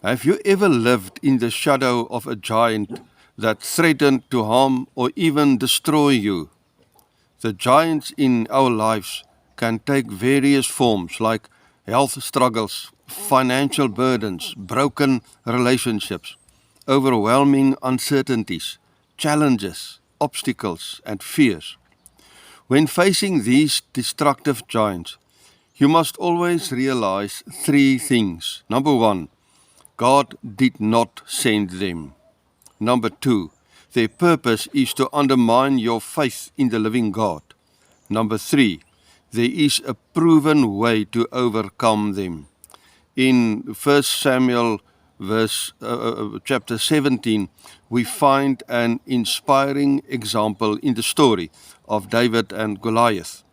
Have you ever lived in the shadow of a giant that threatened to harm or even destroy you? The giants in our lives can take various forms like health struggles, financial burdens, broken relationships, overwhelming uncertainties, challenges, obstacles, and fears. When facing these destructive giants, you must always realize three things. Number one, God did not send them. Number two, their purpose is to undermine your faith in the living God. Number three, there is a proven way to overcome them. In 1 Samuel chapter 17, we find an inspiring example in the story of David and Goliath.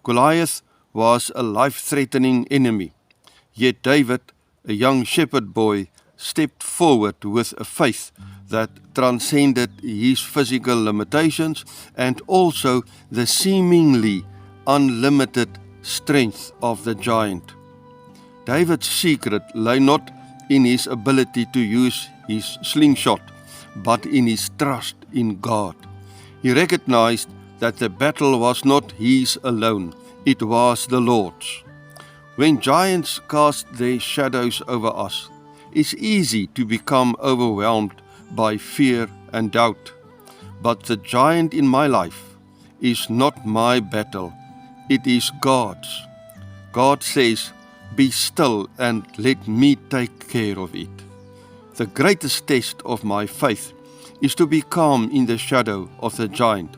Goliath was a life-threatening enemy, yet David, a young shepherd boy, stepped forward with a faith that transcended his physical limitations and also the seemingly unlimited strength of the giant. David's secret lay not in his ability to use his slingshot, but in his trust in God. He recognized that the battle was not his alone, it was the Lord's. When giants cast their shadows over us, it's easy to become overwhelmed by fear and doubt. But the giant in my life is not my battle, it is God's. God says, "Be still and let me take care of it." The greatest test of my faith is to be calm in the shadow of the giant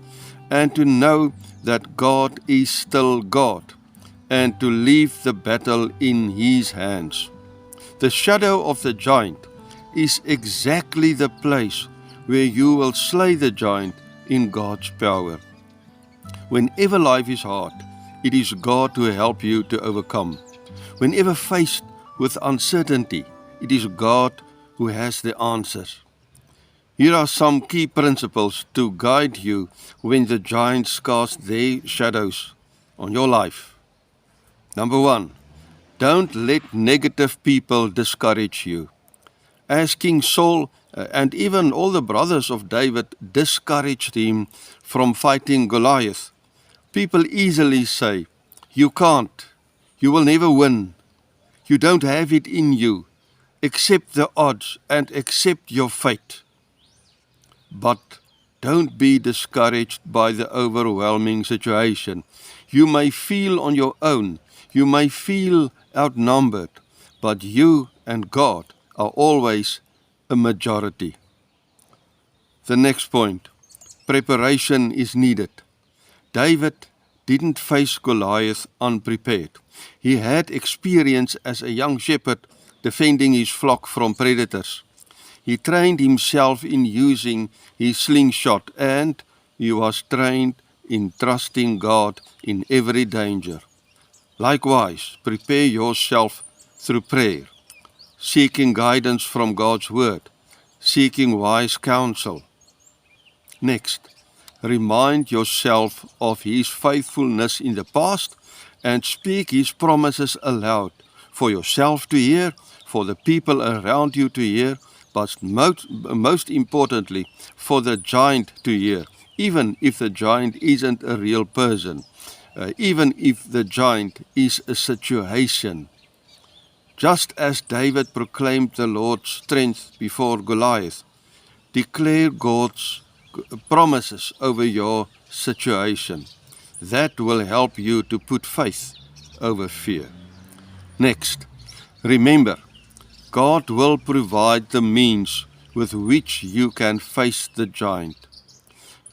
and to know that God is still God and to leave the battle in His hands. The shadow of the giant is exactly the place where you will slay the giant in God's power. Whenever life is hard, it is God who will help you to overcome. Whenever faced with uncertainty, it is God who has the answers. Here are some key principles to guide you when the giants cast their shadows on your life. Number one, don't let negative people discourage you. As King Saul and even all the brothers of David discouraged him from fighting Goliath, people easily say, "You can't, you will never win, you don't have it in you, accept the odds and accept your fate." But don't be discouraged by the overwhelming situation. You may feel on your own, you may feel outnumbered, but you and God are always a majority. The next point, preparation is needed. David didn't face Goliath unprepared. He had experience as a young shepherd defending his flock from predators. He trained himself in using his slingshot and he was trained in trusting God in every danger. Likewise, prepare yourself through prayer, seeking guidance from God's word, seeking wise counsel. Next, remind yourself of His faithfulness in the past and speak His promises aloud for yourself to hear, for the people around you to hear, but most importantly, for the giant to hear, even if the giant isn't a real person, even if the giant is a situation. Just as David proclaimed the Lord's strength before Goliath, declare God's promises over your situation. That will help you to put faith over fear. Next, remember, God will provide the means with which you can face the giant.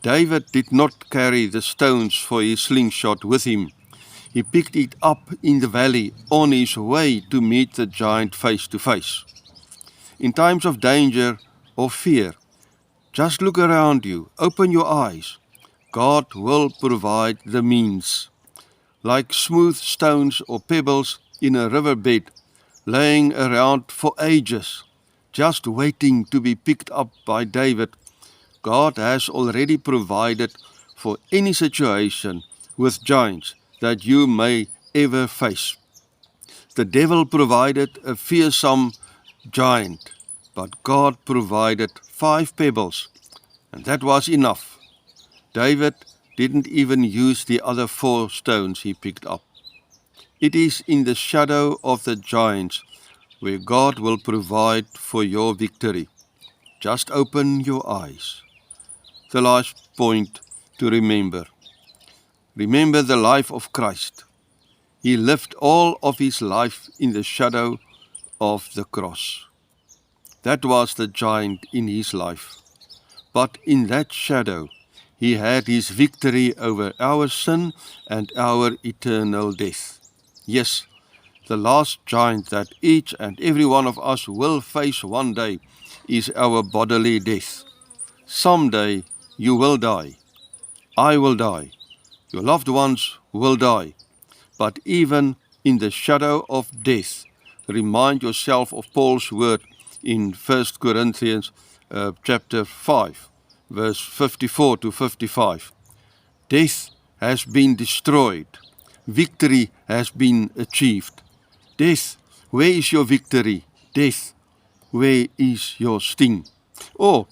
David did not carry the stones for his slingshot with him. He picked it up in the valley on his way to meet the giant face to face. In times of danger or fear, just look around you, open your eyes. God will provide the means. Like smooth stones or pebbles in a riverbed, laying around for ages, just waiting to be picked up by David, God has already provided for any situation with giants that you may ever face. The devil provided a fearsome giant, but God provided 5 pebbles, and that was enough. David didn't even use the other 4 stones he picked up. It is in the shadow of the giants where God will provide for your victory. Just open your eyes. The last point to remember. Remember the life of Christ. He lived all of his life in the shadow of the cross. That was the giant in his life. But in that shadow, he had his victory over our sin and our eternal death. Yes, the last giant that each and every one of us will face one day is our bodily death. Someday you will die. I will die. Your loved ones will die. But even in the shadow of death, remind yourself of Paul's word in 1 Corinthians chapter 5, verse 54 to 55. Death has been destroyed. Victory has been achieved. Death, where is your victory? Death, where is your sting? Or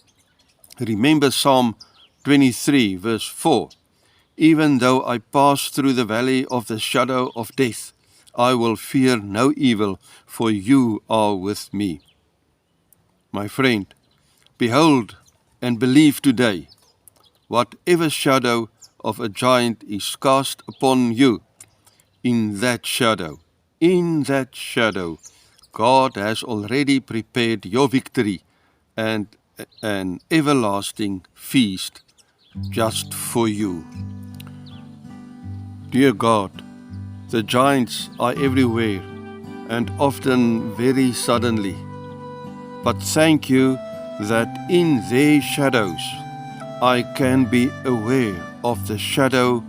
remember Psalm 23, verse 4. Even though I pass through the valley of the shadow of death, I will fear no evil, for you are with me. My friend, behold and believe today. Whatever shadow of a giant is cast upon you, in that shadow, God has already prepared your victory and an everlasting feast just for you. Dear God, the giants are everywhere and often very suddenly. But thank you that in their shadows I can be aware of the shadow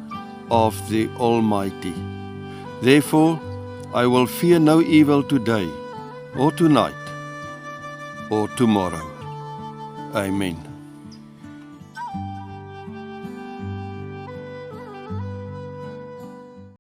of the Almighty. Therefore, I will fear no evil today, or tonight, or tomorrow. Amen.